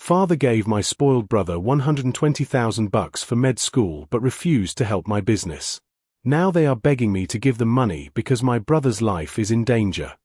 Father gave my spoiled brother $120,000 for med school but refused to help my business. Now they are begging me to give them money because my brother's life is in danger.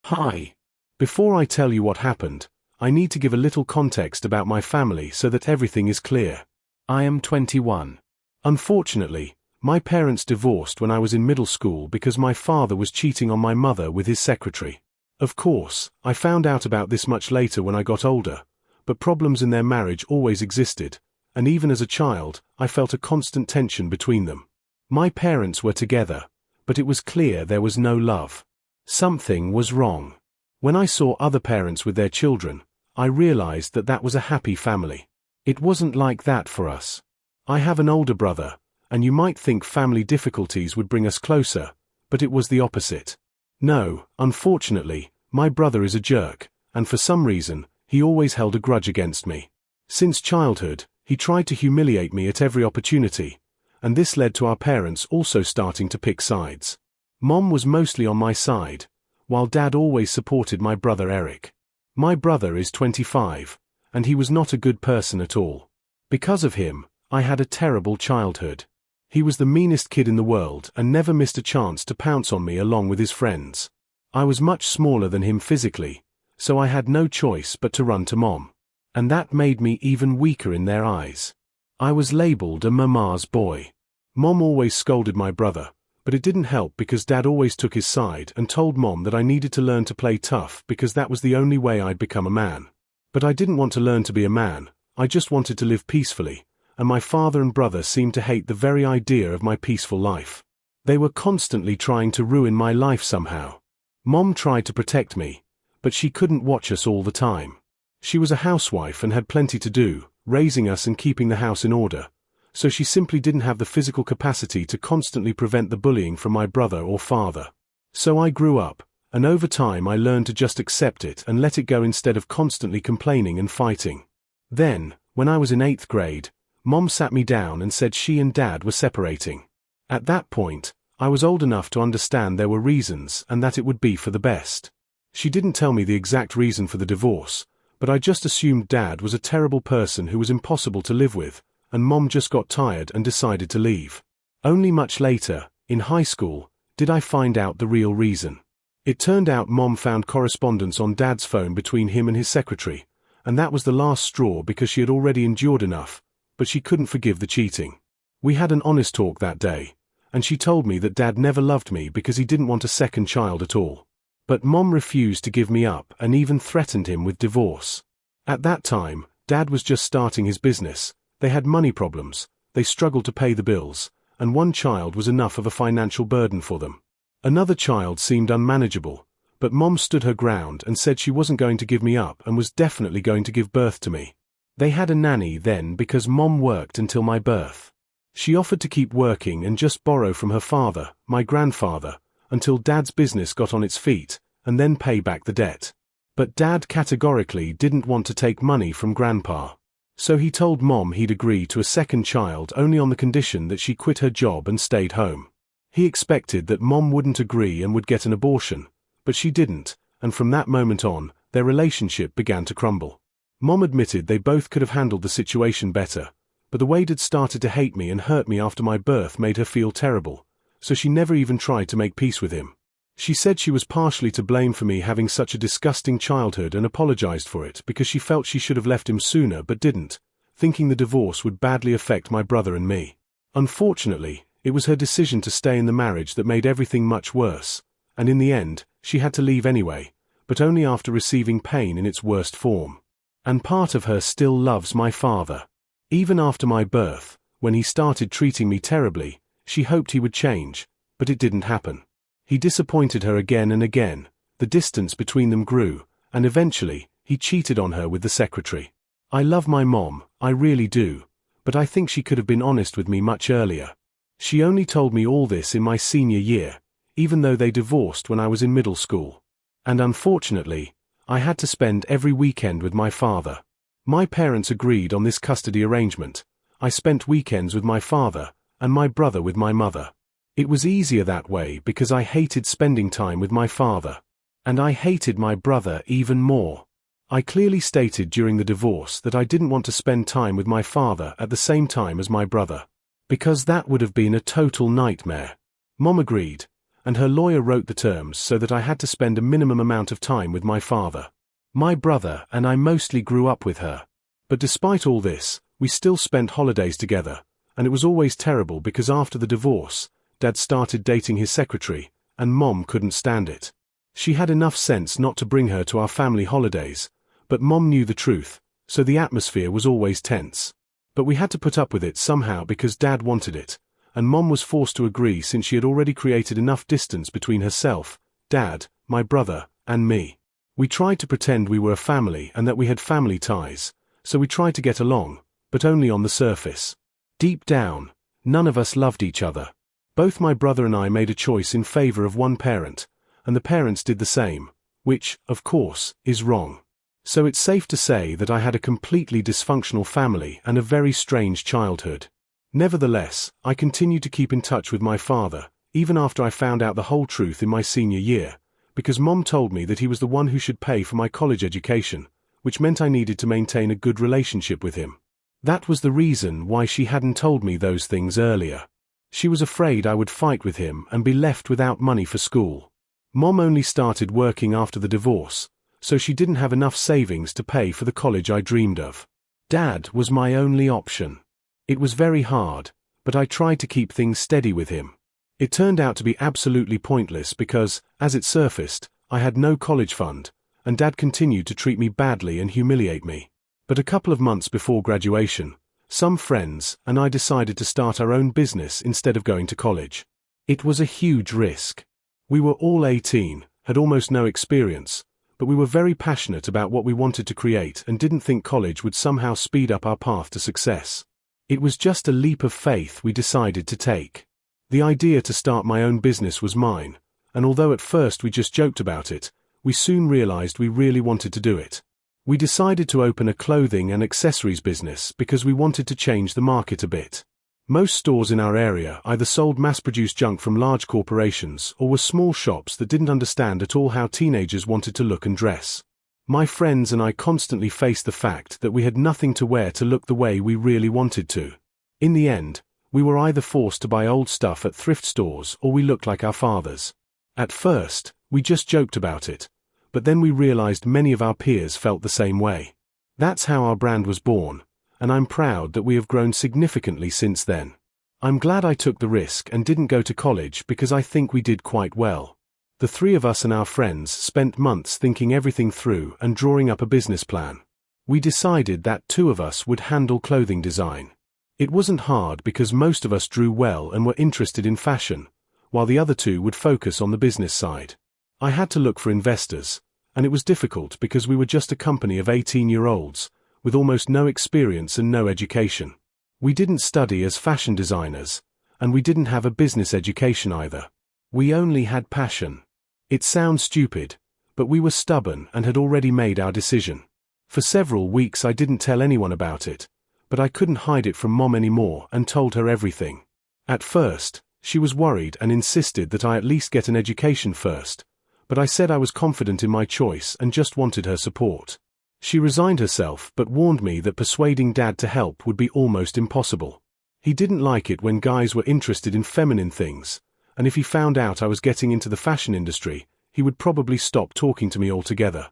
Hi. Before I tell you what happened, I need to give a little context about my family so that everything is clear. I am 21. Unfortunately, my parents divorced when I was in middle school because my father was cheating on my mother with his secretary. Of course, I found out about this much later when I got older, but problems in their marriage always existed, and even as a child, I felt a constant tension between them. My parents were together, but it was clear there was no love. Something was wrong. When I saw other parents with their children, I realized that that was a happy family. It wasn't like that for us. I have an older brother, and you might think family difficulties would bring us closer, but it was the opposite. No, unfortunately, my brother is a jerk, and for some reason, he always held a grudge against me. Since childhood, he tried to humiliate me at every opportunity, and this led to our parents also starting to pick sides. Mom was mostly on my side, while Dad always supported my brother Eric. My brother is 25, and he was not a good person at all. Because of him, I had a terrible childhood. He was the meanest kid in the world and never missed a chance to pounce on me along with his friends. I was much smaller than him physically, so I had no choice but to run to Mom. And that made me even weaker in their eyes. I was labeled a mama's boy. Mom always scolded my brother, but it didn't help because Dad always took his side and told Mom that I needed to learn to play tough because that was the only way I'd become a man. But I didn't want to learn to be a man, I just wanted to live peacefully, and my father and brother seemed to hate the very idea of my peaceful life. They were constantly trying to ruin my life somehow. Mom tried to protect me, but she couldn't watch us all the time. She was a housewife and had plenty to do, raising us and keeping the house in order, so she simply didn't have the physical capacity to constantly prevent the bullying from my brother or father. So I grew up, and over time I learned to just accept it and let it go instead of constantly complaining and fighting. Then, when I was in 8th grade, Mom sat me down and said she and Dad were separating. At that point, I was old enough to understand there were reasons and that it would be for the best. She didn't tell me the exact reason for the divorce, but I just assumed Dad was a terrible person who was impossible to live with, and Mom just got tired and decided to leave. Only much later, in high school, did I find out the real reason. It turned out Mom found correspondence on Dad's phone between him and his secretary, and that was the last straw because she had already endured enough, but she couldn't forgive the cheating. We had an honest talk that day, and she told me that Dad never loved me because he didn't want a second child at all. But Mom refused to give me up and even threatened him with divorce. At that time, Dad was just starting his business, they had money problems, they struggled to pay the bills, and one child was enough of a financial burden for them. Another child seemed unmanageable, but Mom stood her ground and said she wasn't going to give me up and was definitely going to give birth to me. They had a nanny then because Mom worked until my birth. She offered to keep working and just borrow from her father, my grandfather, until Dad's business got on its feet, and then pay back the debt. But Dad categorically didn't want to take money from Grandpa. So he told Mom he'd agree to a second child only on the condition that she quit her job and stayed home. He expected that Mom wouldn't agree and would get an abortion, but she didn't, and from that moment on, their relationship began to crumble. Mom admitted they both could have handled the situation better, but the way Dad started to hate me and hurt me after my birth made her feel terrible, so she never even tried to make peace with him. She said she was partially to blame for me having such a disgusting childhood and apologized for it because she felt she should have left him sooner but didn't, thinking the divorce would badly affect my brother and me. Unfortunately, it was her decision to stay in the marriage that made everything much worse, and in the end, she had to leave anyway, but only after receiving pain in its worst form. And part of her still loves my father. Even after my birth, when he started treating me terribly, she hoped he would change, but it didn't happen. He disappointed her again and again, the distance between them grew, and eventually, he cheated on her with the secretary. I love my mom, I really do, but I think she could have been honest with me much earlier. She only told me all this in my senior year, even though they divorced when I was in middle school. And unfortunately, I had to spend every weekend with my father. My parents agreed on this custody arrangement. I spent weekends with my father, and my brother with my mother. It was easier that way because I hated spending time with my father. And I hated my brother even more. I clearly stated during the divorce that I didn't want to spend time with my father at the same time as my brother, because that would have been a total nightmare. Mom agreed, and her lawyer wrote the terms so that I had to spend a minimum amount of time with my father. My brother and I mostly grew up with her. But despite all this, we still spent holidays together, and it was always terrible because after the divorce, Dad started dating his secretary, and Mom couldn't stand it. She had enough sense not to bring her to our family holidays, but Mom knew the truth, so the atmosphere was always tense. But we had to put up with it somehow because Dad wanted it, and Mom was forced to agree since she had already created enough distance between herself, Dad, my brother, and me. We tried to pretend we were a family and that we had family ties, so we tried to get along, but only on the surface. Deep down, none of us loved each other. Both my brother and I made a choice in favor of one parent, and the parents did the same, which, of course, is wrong. So it's safe to say that I had a completely dysfunctional family and a very strange childhood. Nevertheless, I continued to keep in touch with my father, even after I found out the whole truth in my senior year, because Mom told me that he was the one who should pay for my college education, which meant I needed to maintain a good relationship with him. That was the reason why she hadn't told me those things earlier. She was afraid I would fight with him and be left without money for school. Mom only started working after the divorce, so she didn't have enough savings to pay for the college I dreamed of. Dad was my only option. It was very hard, but I tried to keep things steady with him. It turned out to be absolutely pointless because, as it surfaced, I had no college fund, and Dad continued to treat me badly and humiliate me. But a couple of months before graduation, some friends and I decided to start our own business instead of going to college. It was a huge risk. We were all 18, had almost no experience, but we were very passionate about what we wanted to create and didn't think college would somehow speed up our path to success. It was just a leap of faith we decided to take. The idea to start my own business was mine, and although at first we just joked about it, we soon realized we really wanted to do it. We decided to open a clothing and accessories business because we wanted to change the market a bit. Most stores in our area either sold mass-produced junk from large corporations or were small shops that didn't understand at all how teenagers wanted to look and dress. My friends and I constantly faced the fact that we had nothing to wear to look the way we really wanted to. In the end, we were either forced to buy old stuff at thrift stores or we looked like our fathers. At first, we just joked about it, but then we realized many of our peers felt the same way. That's how our brand was born, and I'm proud that we have grown significantly since then. I'm glad I took the risk and didn't go to college because I think we did quite well. The three of us and our friends spent months thinking everything through and drawing up a business plan. We decided that two of us would handle clothing design. It wasn't hard because most of us drew well and were interested in fashion, while the other two would focus on the business side. I had to look for investors, and it was difficult because we were just a company of 18-year-olds, with almost no experience and no education. We didn't study as fashion designers, and we didn't have a business education either. We only had passion. It sounds stupid, but we were stubborn and had already made our decision. For several weeks I didn't tell anyone about it, but I couldn't hide it from Mom anymore and told her everything. At first, she was worried and insisted that I at least get an education first, but I said I was confident in my choice and just wanted her support. She resigned herself but warned me that persuading Dad to help would be almost impossible. He didn't like it when guys were interested in feminine things, and if he found out I was getting into the fashion industry, he would probably stop talking to me altogether.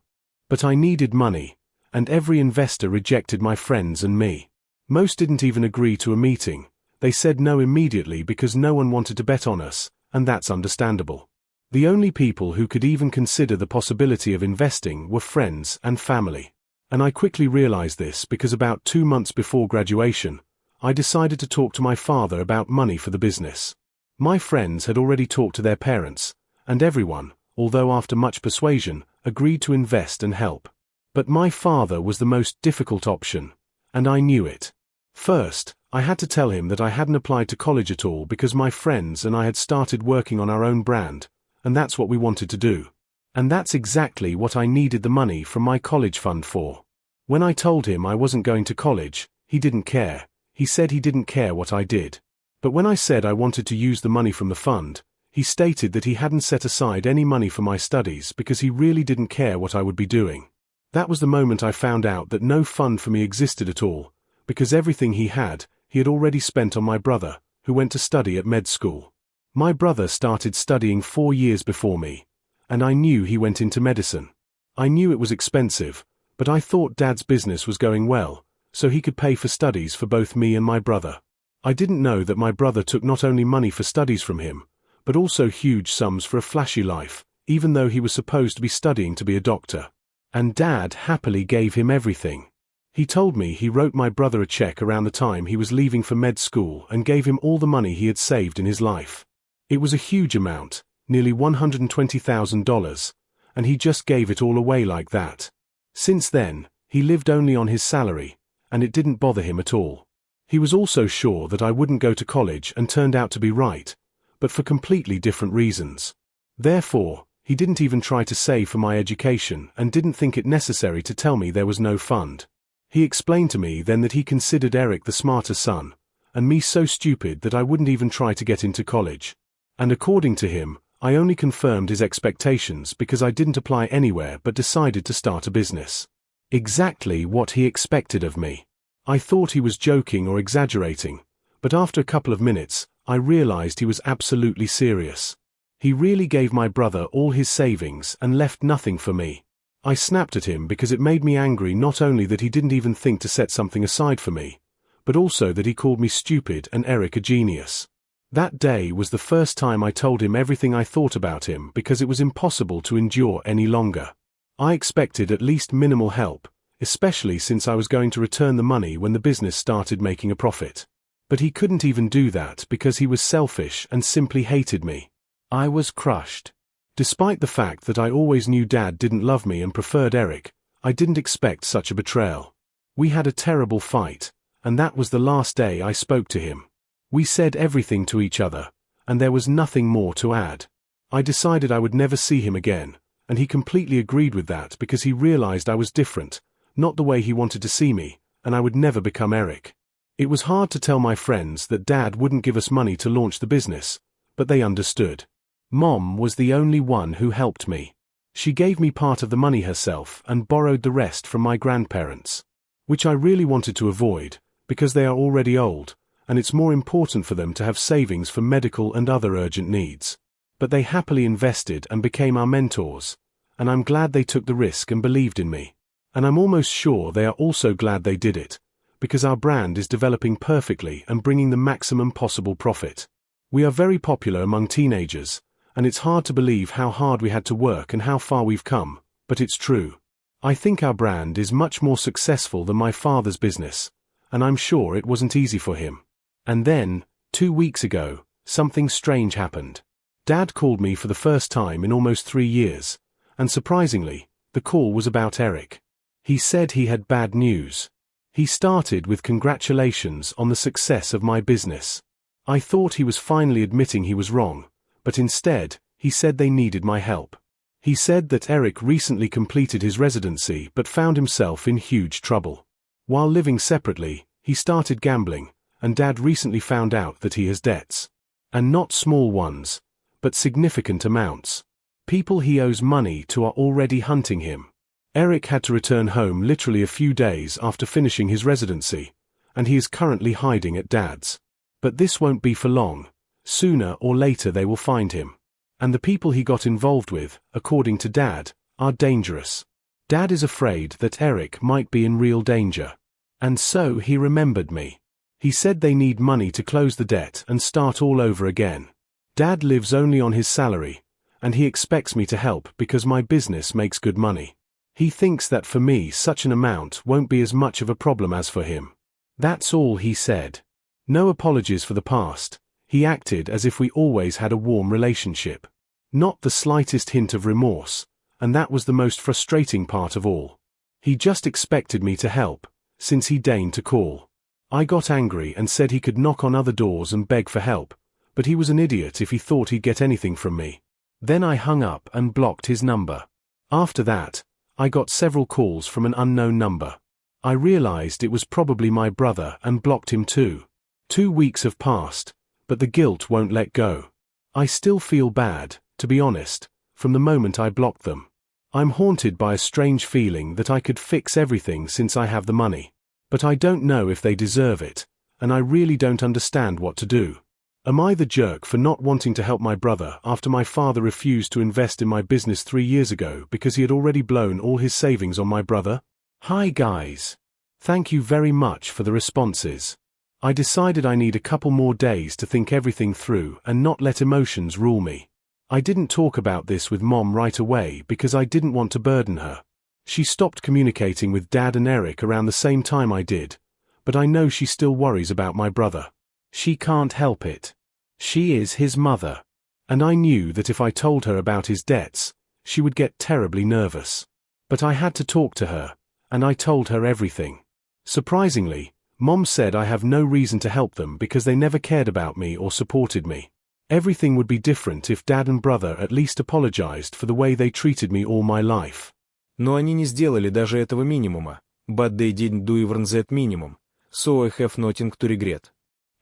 But I needed money, and every investor rejected my friends and me. Most didn't even agree to a meeting. They said no immediately because no one wanted to bet on us, and that's understandable. The only people who could even consider the possibility of investing were friends and family. And I quickly realized this because about 2 months before graduation, I decided to talk to my father about money for the business. My friends had already talked to their parents, and everyone, although after much persuasion, agreed to invest and help. But my father was the most difficult option, and I knew it. First, I had to tell him that I hadn't applied to college at all because my friends and I had started working on our own brand, and that's what we wanted to do. And that's exactly what I needed the money from my college fund for. When I told him I wasn't going to college, he didn't care. He said he didn't care what I did. But when I said I wanted to use the money from the fund, he stated that he hadn't set aside any money for my studies because he really didn't care what I would be doing. That was the moment I found out that no fund for me existed at all, because everything he had already spent on my brother, who went to study at med school. My brother started studying 4 years before me, and I knew he went into medicine. I knew it was expensive, but I thought Dad's business was going well, so he could pay for studies for both me and my brother. I didn't know that my brother took not only money for studies from him, but also huge sums for a flashy life, even though he was supposed to be studying to be a doctor. And Dad happily gave him everything. He told me he wrote my brother a check around the time he was leaving for med school and gave him all the money he had saved in his life. It was a huge amount, nearly $120,000, and he just gave it all away like that. Since then, he lived only on his salary, and it didn't bother him at all. He was also sure that I wouldn't go to college and turned out to be right, but for completely different reasons. Therefore, he didn't even try to save for my education and didn't think it necessary to tell me there was no fund. He explained to me then that he considered Eric the smarter son, and me so stupid that I wouldn't even try to get into college. And according to him, I only confirmed his expectations because I didn't apply anywhere but decided to start a business. Exactly what he expected of me. I thought he was joking or exaggerating, but after a couple of minutes, I realized he was absolutely serious. He really gave my brother all his savings and left nothing for me. I snapped at him because it made me angry not only that he didn't even think to set something aside for me, but also that he called me stupid and Eric a genius. That day was the first time I told him everything I thought about him because it was impossible to endure any longer. I expected at least minimal help, especially since I was going to return the money when the business started making a profit. But he couldn't even do that because he was selfish and simply hated me. I was crushed. Despite the fact that I always knew Dad didn't love me and preferred Eric, I didn't expect such a betrayal. We had a terrible fight, and that was the last day I spoke to him. We said everything to each other, and there was nothing more to add. I decided I would never see him again, and he completely agreed with that because he realized I was different, not the way he wanted to see me, and I would never become Eric. It was hard to tell my friends that Dad wouldn't give us money to launch the business, but they understood. Mom was the only one who helped me. She gave me part of the money herself and borrowed the rest from my grandparents, which I really wanted to avoid, because they are already old, and it's more important for them to have savings for medical and other urgent needs. But they happily invested and became our mentors, and I'm glad they took the risk and believed in me. And I'm almost sure they are also glad they did it, because our brand is developing perfectly and bringing the maximum possible profit. We are very popular among teenagers, and it's hard to believe how hard we had to work and how far we've come, but it's true. I think our brand is much more successful than my father's business, and I'm sure it wasn't easy for him. And then, 2 weeks ago, something strange happened. Dad called me for the first time in almost 3 years, and surprisingly, the call was about Eric. He said he had bad news. He started with congratulations on the success of my business. I thought he was finally admitting he was wrong, but instead, he said they needed my help. He said that Eric recently completed his residency but found himself in huge trouble. While living separately, he started gambling, and Dad recently found out that he has debts. And not small ones, but significant amounts. People he owes money to are already hunting him. Eric had to return home literally a few days after finishing his residency, and he is currently hiding at Dad's. But this won't be for long. Sooner or later they will find him. And the people he got involved with, according to Dad, are dangerous. Dad is afraid that Eric might be in real danger. And so he remembered me. He said they need money to close the debt and start all over again. Dad lives only on his salary, and he expects me to help because my business makes good money. He thinks that for me such an amount won't be as much of a problem as for him. That's all he said. No apologies for the past. He acted as if we always had a warm relationship. Not the slightest hint of remorse, and that was the most frustrating part of all. He just expected me to help, since he deigned to call. I got angry and said he could knock on other doors and beg for help, but he was an idiot if he thought he'd get anything from me. Then I hung up and blocked his number. After that, I got several calls from an unknown number. I realized it was probably my brother and blocked him too. 2 weeks have passed, but the guilt won't let go. I still feel bad, to be honest, from the moment I blocked them. I'm haunted by a strange feeling that I could fix everything since I have the money. But I don't know if they deserve it, and I really don't understand what to do. Am I the jerk for not wanting to help my brother after my father refused to invest in my business 3 years ago because he had already blown all his savings on my brother? Hi guys. Thank you very much for the responses. I decided I need a couple more days to think everything through and not let emotions rule me. I didn't talk about this with Mom right away because I didn't want to burden her. She stopped communicating with Dad and Eric around the same time I did, but I know she still worries about my brother. She can't help it. She is his mother. And I knew that if I told her about his debts, she would get terribly nervous. But I had to talk to her, and I told her everything. Surprisingly, Mom said I have no reason to help them because they never cared about me or supported me. Everything would be different if Dad and brother at least apologized for the way they treated me all my life. Но они не сделали даже этого минимума. But they didn't do even that minimum. So I have nothing to regret.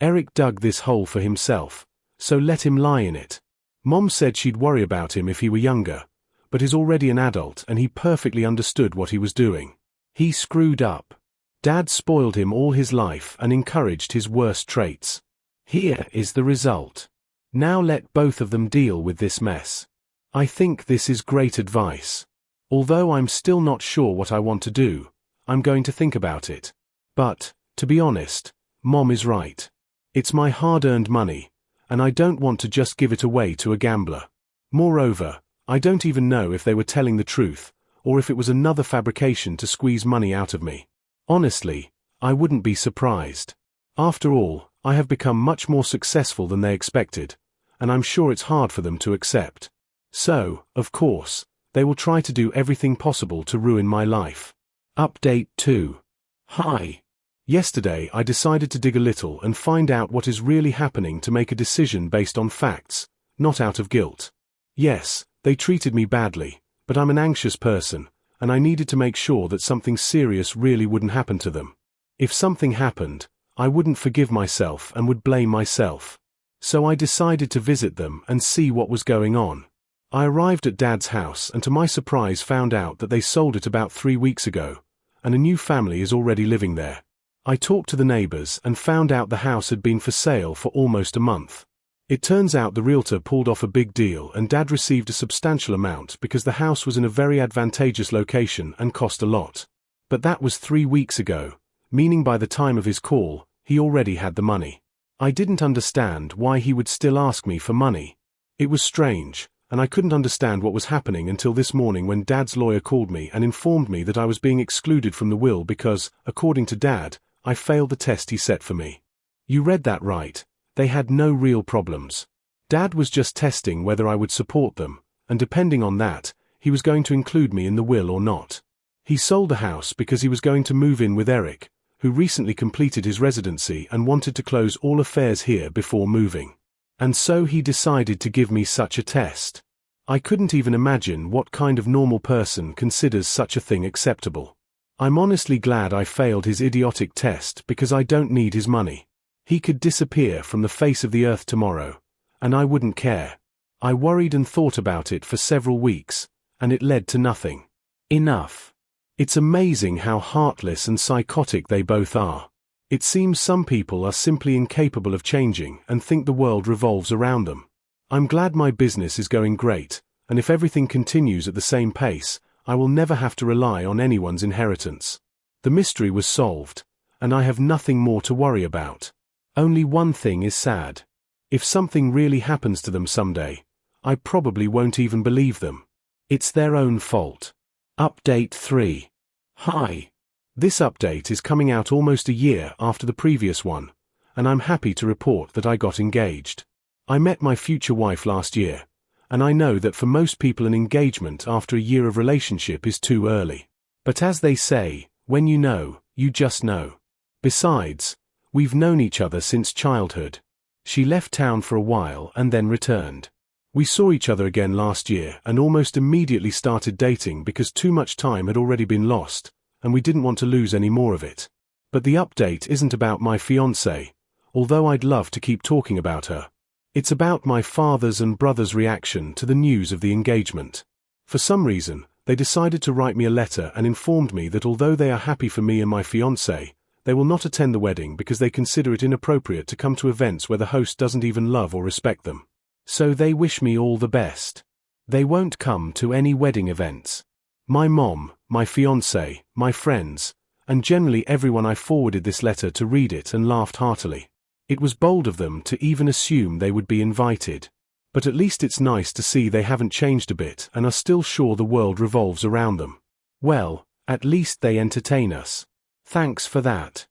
Eric dug this hole for himself, so let him lie in it. Mom said she'd worry about him if he were younger, but is already an adult and he perfectly understood what he was doing. He screwed up. Dad spoiled him all his life and encouraged his worst traits. Here is the result. Now let both of them deal with this mess. I think this is great advice. Although I'm still not sure what I want to do, I'm going to think about it. But, to be honest, Mom is right. It's my hard-earned money, and I don't want to just give it away to a gambler. Moreover, I don't even know if they were telling the truth, or if it was another fabrication to squeeze money out of me. Honestly, I wouldn't be surprised. After all, I have become much more successful than they expected, and I'm sure it's hard for them to accept. So, of course, they will try to do everything possible to ruin my life. Update 2. Hi. Yesterday I decided to dig a little and find out what is really happening to make a decision based on facts, not out of guilt. Yes, they treated me badly, but I'm an anxious person, and I needed to make sure that something serious really wouldn't happen to them. If something happened, I wouldn't forgive myself and would blame myself. So I decided to visit them and see what was going on. I arrived at Dad's house and to my surprise found out that they sold it about 3 weeks ago, and a new family is already living there. I talked to the neighbors and found out the house had been for sale for almost a month. It turns out the realtor pulled off a big deal and Dad received a substantial amount because the house was in a very advantageous location and cost a lot. But that was 3 weeks ago, meaning by the time of his call, he already had the money. I didn't understand why he would still ask me for money. It was strange, and I couldn't understand what was happening until this morning when Dad's lawyer called me and informed me that I was being excluded from the will because, according to Dad, I failed the test he set for me. You read that right. They had no real problems. Dad was just testing whether I would support them, and depending on that, he was going to include me in the will or not. He sold the house because he was going to move in with Eric, who recently completed his residency and wanted to close all affairs here before moving. And so he decided to give me such a test. I couldn't even imagine what kind of normal person considers such a thing acceptable. I'm honestly glad I failed his idiotic test because I don't need his money. He could disappear from the face of the earth tomorrow, and I wouldn't care. I worried and thought about it for several weeks, and it led to nothing. Enough. It's amazing how heartless and psychotic they both are. It seems some people are simply incapable of changing and think the world revolves around them. I'm glad my business is going great, and if everything continues at the same pace, I will never have to rely on anyone's inheritance. The mystery was solved, and I have nothing more to worry about. Only one thing is sad. If something really happens to them someday, I probably won't even believe them. It's their own fault. Update 3. Hi. This update is coming out almost a year after the previous one, and I'm happy to report that I got engaged. I met my future wife last year, and I know that for most people an engagement after a year of relationship is too early. But as they say, when you just know. Besides, we've known each other since childhood. She left town for a while and then returned. We saw each other again last year and almost immediately started dating because too much time had already been lost, and we didn't want to lose any more of it. But the update isn't about my fiancée, although I'd love to keep talking about her. It's about my father's and brother's reaction to the news of the engagement. For some reason, They decided to write me a letter and informed me that although they are happy for me and my fiancé, they will not attend the wedding because they consider it inappropriate to come to events where the host doesn't even love or respect them. So they wish me all the best. They won't come to any wedding events. My mom, my fiancé, my friends, and generally everyone I forwarded this letter to read it and laughed heartily. It was bold of them to even assume they would be invited. But at least it's nice to see they haven't changed a bit and are still sure the world revolves around them. Well, at least they entertain us. Thanks for that.